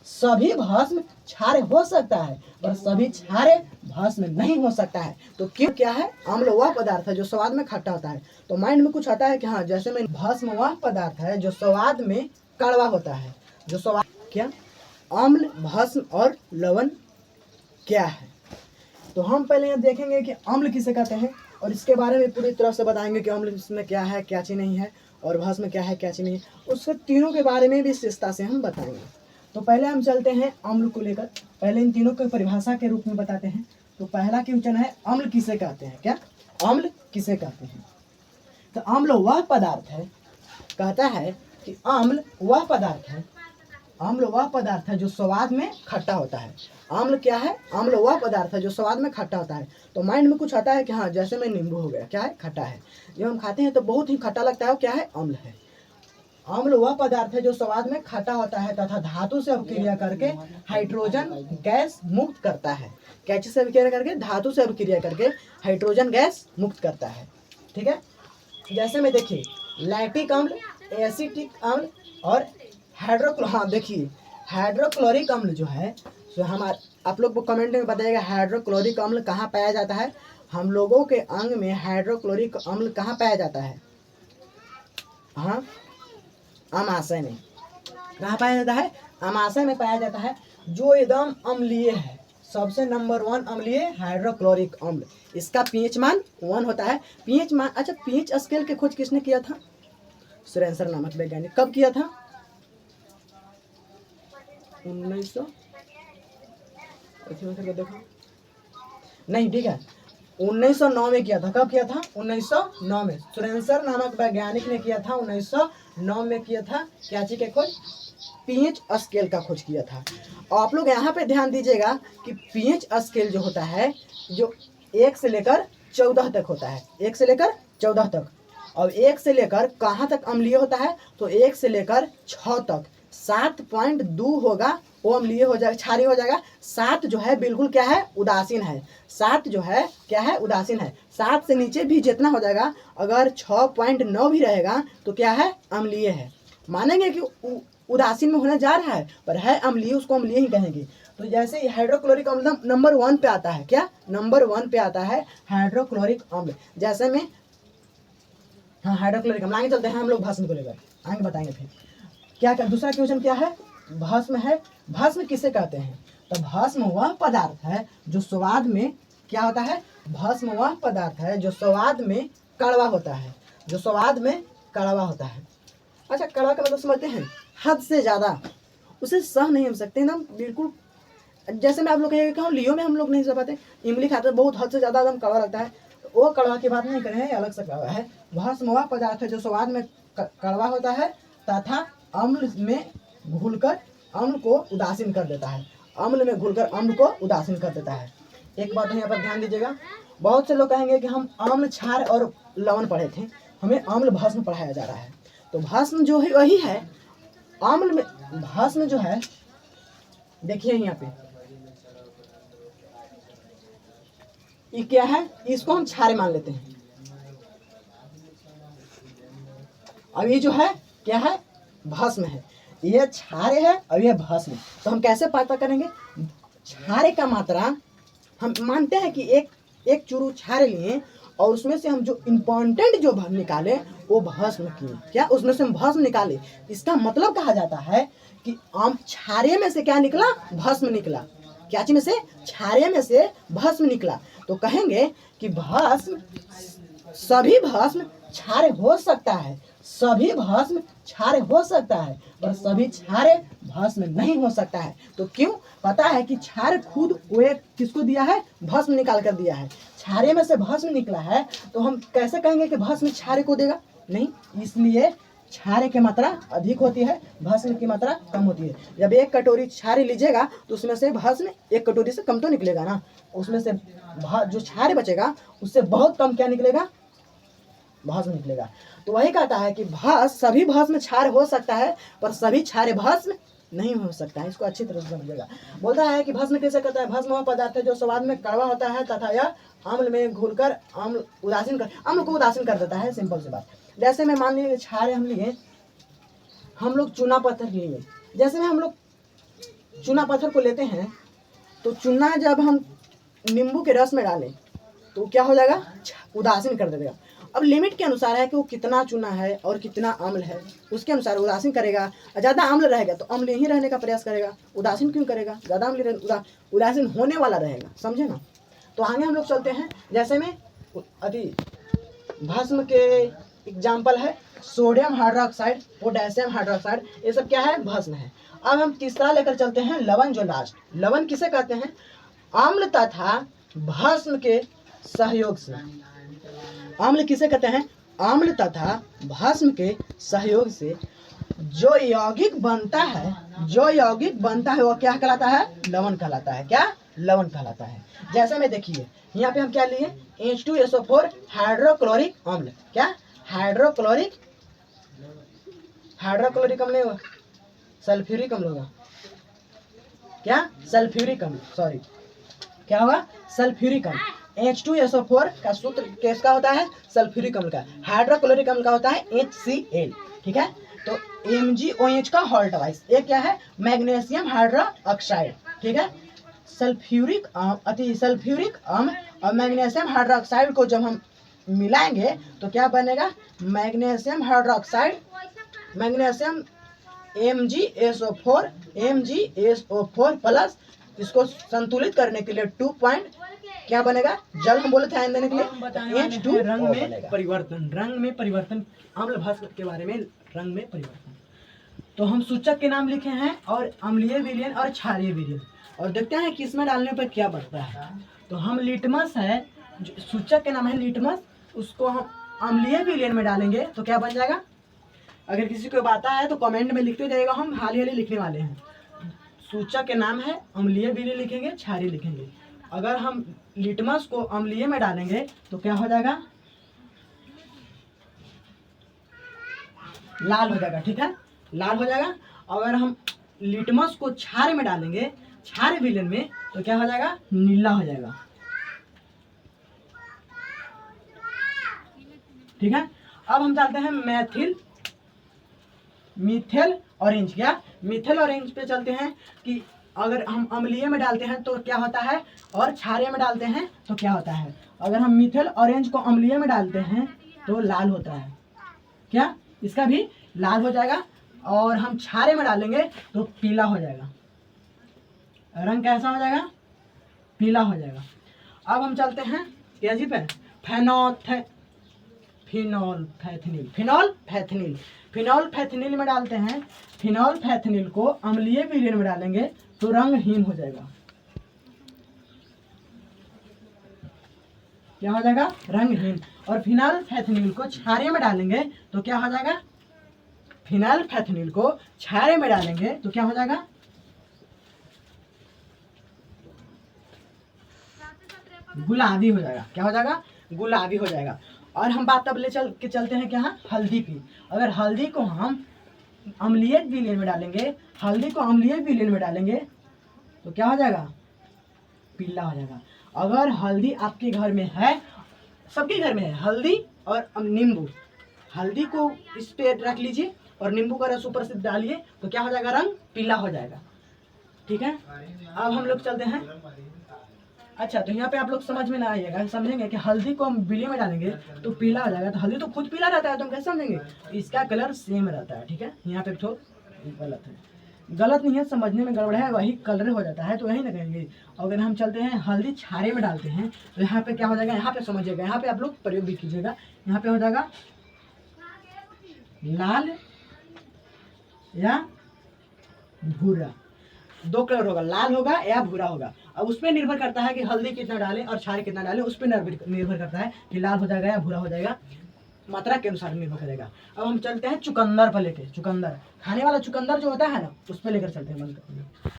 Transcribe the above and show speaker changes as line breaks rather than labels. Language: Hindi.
सभी भस्म क्षार हो सकता है पर सभी क्षार भस्म नहीं हो सकता है। तो क्यों? क्या है? अम्ल वह पदार्थ है जो स्वाद में खट्टा होता है। तो माइंड में कुछ आता है कि हाँ, जैसे में भस्म वह पदार्थ है जो स्वाद में कड़वा होता है। जो स्वाद क्या? अम्ल, भस्म और लवण क्या है? तो हम पहले यहाँ देखेंगे कि अम्ल किसे कहते हैं और इसके बारे में पूरी तरह से बताएंगे कि अम्ल इसमें क्या है, क्या चीज़ नहीं है, और भस्म क्या है, क्या चीज़ नहीं है। उसके तीनों के बारे में भी विशेषता से हम बताएंगे। तो पहले हम चलते हैं अम्ल को लेकर। पहले इन तीनों को परिभाषा के रूप में बताते हैं। तो पहला क्वेश्चन है, अम्ल किसे कहते हैं? क्या अम्ल किसे कहते हैं? तो अम्ल वह पदार्थ है, कहता है कि अम्ल वह पदार्थ है, अम्ल वह पदार्थ है जो स्वाद में खट्टा होता है। अम्ल क्या है? अम्ल वह पदार्थ है जो स्वाद में खट्टा होता है। तो माइंड में कुछ आता है कि हाँ, जैसे में नींबू हो गया, क्या है? खट्टा है। जब हम खाते हैं तो बहुत ही खट्टा लगता है, क्या है? अम्ल है। अम्ल वह पदार्थ है जो स्वाद में खट्टा होता है तथा धातु से अभिक्रिया करके हाइड्रोजन गैस मुक्त करता है। क्या चीज से अभिक्रिया करके? धातु से अभिक्रिया करके हाइड्रोजन गैस मुक्त करता है। ठीक है। जैसे में देखिए, लैक्टिक अम्ल, एसिटिक अम्ल और हाँ देखिए, हाइड्रोक्लोरिक अम्ल जो है, तो हम आप लोग को कमेंट में बताइएगा हाइड्रोक्लोरिक अम्ल कहाँ पाया जाता है। हम लोगों के अंग में हाइड्रोक्लोरिक अम्ल कहाँ पाया जाता है? हाँ, अमाशय में। कहाँ पाया जाता है? अमाशय में पाया जाता है, जो एकदम अम्लीय है। सबसे नंबर 1 अम्लीय हाइड्रोक्लोरिक अम्ल। इसका पीएच मान 1 होता है। पीएच मान, अच्छा, पीएच स्केल की खोज किसने किया था? सुरेंसर नामक वैज्ञानिक। कब किया था? 1900 देखो नहीं, ठीक है, 1909 में किया था। कब किया था? 1909 में सुरेंसर नामक वैज्ञानिक ने किया था। 1909 में किया था। क्या चीज की खोज? पीएच स्केल का खोज किया था। और आप लोग यहाँ पे ध्यान दीजिएगा कि पीएच स्केल जो होता है, जो 1 से लेकर 14 तक होता है। 1 से लेकर 14 तक। और 1 से लेकर कहाँ तक अम्लीय होता है? तो 1 से लेकर 6 तक। 7.2 होगा वो अम्लीय हो जाएगा, क्षारीय हो जाएगा। 7 जो है बिल्कुल क्या है? उदासीन है। 7 जो है क्या है? उदासीन है। 7 से नीचे भी जितना हो जाएगा, अगर 6.9 भी रहेगा तो क्या है? अम्लीय है। मानेंगे कि उदासीन में होने जा रहा है पर है अम्लीय, उसको अम्लीय ही कहेंगे। तो जैसे हाइड्रोक्लोरिक अम्ल नंबर 1 पे आता है। क्या नंबर 1 पे आता है? हाइड्रोक्लोरिक अम्ल। जैसे में हाँ, हाइड्रोक्लोरिक अम्ल। आगे चलते हैं हम लोग भस्म को लेकर, आगे बताएंगे फिर क्या। दूसरा क्वेश्चन क्या है? भस्म है। भस्म किसे कहते हैं? तो भस्म वह पदार्थ है जो स्वाद में क्या होता है? भस्म वह पदार्थ है जो स्वाद में कड़वा होता है। जो स्वाद में कड़वा होता है। अच्छा, कड़वा का मतलब समझते हैं? हद से ज़्यादा, उसे सह नहीं हम सकते ना, बिल्कुल। जैसे मैं आप लोग कहेंगे कि लियो में हम लोग नहीं सह पाते, इमली खाते बहुत हद से ज़्यादा एकदम कड़वा लगता है, तो वो कड़वा की बात नहीं कर रहे हैं, अलग से कड़वा है। भस्म वह पदार्थ है जो स्वाद में कड़वा होता है तथा अम्ल में घुलकर अम्ल को उदासीन कर देता है। अम्ल में घुलकर अम्ल को उदासीन कर देता है। एक बात यहाँ पर ध्यान दीजिएगा, बहुत से लोग कहेंगे कि हम अम्ल, क्षार और लवण पढ़े थे, हमें अम्ल भस्म पढ़ाया जा रहा है। तो भस्म जो है वही है। अम्ल में भस्म जो है, देखिए यहाँ पे ये क्या है? इसको हम क्षार मान लेते हैं। अब ये जो है क्या है? भस्म है। ये क्षार है और ये भस्म है। तो हम कैसे पता करेंगे? क्षार का मात्रा हम मानते हैं कि एक चूरू क्षार लिए और उसमें से हम जो इम्पोर्टेंट जो निकाले वो भस्म किए। क्या उसमें से हम भस्म निकाले? इसका मतलब कहा जाता है कि हम क्षार्य में से क्या निकला? भस्म निकला। क्या चीज में से? क्षार्य में से भस्म निकला। तो कहेंगे कि भस्म, सभी भस्म क्षार हो सकता है, सभी भस्म क्षार हो सकता है पर सभी क्षार भस्म नहीं हो सकता है। तो क्यों? पता है कि क्षार खुद वो एक किसको दिया है? भस्म निकाल कर दिया है। क्षार में से भस्म निकला है तो हम कैसे कहेंगे कि भस्म क्षार को देगा? नहीं, इसलिए क्षार की मात्रा अधिक होती है, भस्म की मात्रा कम होती है। जब 1 कटोरी क्षार लीजिएगा तो उसमें से भस्म 1 कटोरी से कम तो निकलेगा ना, उसमें से जो क्षार बचेगा उससे बहुत कम क्या निकलेगा? भस्म निकलेगा। तो वही कहता है कि सभी भस्म क्षार हो सकता है पर सभी क्षार भस्म नहीं हो सकता है। इसको अच्छी तरह से समझिएगा। बोलता है कि भस्म कैसे करता है? भस्म वह पदार्थ है जो स्वाद में कड़वा होता है तथा यह अम्ल में घुलकर अम्ल को उदासीन कर देता है। सिंपल सी बात। जैसे में मान लीजिए क्षार हम लोग चूना पत्थर लिए, जैसे में हम लोग चूना पत्थर को लेते हैं तो चूना जब हम नींबू के रस में डालें तो क्या हो जाएगा, उदासीन कर देगा। अब लिमिट के अनुसार है कि वो कितना चूना है और कितना अम्ल है, उसके अनुसार उदासीन करेगा। ज़्यादा अम्ल रहेगा तो अम्ल ही रहने का प्रयास करेगा, उदासीन क्यों करेगा, ज़्यादा अम्ल उदासीन होने वाला रहेगा, समझे ना। तो आगे हम लोग चलते हैं, जैसे में अति भस्म के एग्जाम्पल है सोडियम हाइड्रोक्साइड, पोटेशियम हाइड्रोक्साइड, ये सब क्या है, भस्म है। अब हम तीसरा लेकर चलते हैं लवण, जो लास्ट। लवण किसे कहते हैं, अम्ल तथा भस्म के सहयोग से। अम्ल किसे कहते हैं, अम्ल तथा भस्म के सहयोग से जो यौगिक बनता है, जो यौगिक बनता है वो क्या कहलाता है, लवण कहलाता है। क्या, लवण कहलाता है। जैसे में देखिए यहाँ पे हम क्या लिए, H2SO4 हाइड्रोक्लोरिक अम्ल। क्या, हाइड्रोक्लोरिक अम्ल नहीं होगा, सल्फ्यूरिक अम्ल होगा। क्या, सल्फ्यूरिक अम्ल, सॉरी, क्या होगा, सल्फ्यूरिक अम्ल। H2SO4 का सूत्र किसका होता है, सल्फ्यूरिक अम्ल का। हाइड्रोक्लोरिक अम्ल का होता है HCl, ठीक है। तो MgOH का हॉल्ट वाइस, ये क्या है, मैग्नीशियम हाइड्रोक्साइड, ठीक है। सल्फ्यूरिक अम्ल और मैग्नीशियम हाइड्रोक्साइड को जब हम मिलाएंगे तो क्या बनेगा, magnesium hydroxide, magnesium MgSO4 plus, इसको संतुलित करने के लिए 2 पॉइंट क्या बनेगा, जल हम बोले थे आयन देने के लिए, H2 रंग में परिवर्तन, रंग में परिवर्तन, अम्ल भस्म के बारे में, रंग में परिवर्तन। तो हम सूचक के नाम लिखे हैं और अम्लीय विलयन और क्षारीय विलयन, और देखते हैं कि इसमें डालने पर क्या बढ़ता है। तो हम लिटमस है, सूचक के नाम है लिटमस, उसको हम अम्लीय विलयन में डालेंगे तो क्या बन जाएगा। अगर किसी को आता है तो कमेंट में लिखते जाइएगा, हम हाल ही लिखने वाले हैं। सूचक के नाम है अम्लीय विलयन लिखेंगे, क्षारीय लिखेंगे। अगर हम लिटमस को अम्लीय में डालेंगे तो क्या हो जाएगा, लाल हो जाएगा, ठीक है, लाल हो जाएगा। अगर हम लिटमस को क्षार में डालेंगे, क्षार विलयन में, तो क्या हो जाएगा, नीला हो जाएगा, ठीक है। अब हम चलते हैं मिथेल ऑरेंज। क्या, मिथेल ऑरेंज पे चलते हैं कि अगर हम अम्लीय में डालते हैं तो क्या होता है और क्षारीय में डालते हैं तो क्या होता है। अगर हम मिथेल ऑरेंज को अम्लीय में डालते हैं तो लाल होता है, क्या, इसका भी लाल हो जाएगा। और हम क्षारीय में डालेंगे तो पीला हो जाएगा, रंग कैसा हो जाएगा, पीला हो जाएगा। अब हम चलते हैं केजी पे, फिनोल्फेथनिल में डालते हैं। फिनोल्फेथनिल को अम्लीय विलयन में डालेंगे तो रंगहीन हो जाएगा, क्या हो जाएगा, रंगहीन। और फिनोल्फेथनिल को क्षारीय में डालेंगे तो क्या हो जाएगा, फिनोल्फेथनिल को क्षारीय में डालेंगे तो क्या हो जाएगा, गुलाबी हो जाएगा, क्या हो जाएगा, गुलाबी हो जाएगा। और हम बात अब चलते हैं क्या, हल्दी की। अगर हल्दी को हम अम्लीय विलयन में डालेंगे, हल्दी को अम्लीय विलयन में डालेंगे तो क्या हो जाएगा, पीला हो जाएगा। अगर हल्दी आपके घर में है, सबके घर में है हल्दी और नींबू, हल्दी को इस पे रख लीजिए और नींबू का रस ऊपर से डालिए तो क्या हो जाएगा, रंग पीला हो जाएगा, ठीक है। अब हम लोग चलते हैं, अच्छा, तो यहाँ पे आप लोग समझ में ना आइएगा, समझेंगे कि हल्दी को हम विलयन में डालेंगे तो पीला हो जाएगा। तो हल्दी तो खुद पीला रहता है, तो हम कैसे समझेंगे, इसका कलर सेम रहता है, ठीक है। यहाँ पे तो गलत है, गलत नहीं है, समझने में गड़बड़ है, वही कलर हो जाता है, तो यही ना कहेंगे। अगर हम चलते हैं हल्दी क्षारीय में डालते हैं तो यहाँ पे क्या हो जाएगा, यहाँ पे समझिएगा, यहाँ पे आप लोग प्रयोग भी कीजिएगा। यहाँ पे हो जाएगा लाल या भूरा, 2 कलर होगा, लाल होगा या भूरा होगा। अब उस पर निर्भर करता है कि हल्दी कितना डालें और क्षार कितना डालें, उस पर निर्भर करता है कि लाल हो जाएगा या भूरा हो जाएगा, मात्रा के अनुसार निर्भर करेगा। अब हम चलते हैं चुकंदर पर लेके, चुकंदर खाने वाला चुकंदर जो होता है ना, उस पर लेकर चलते हैं।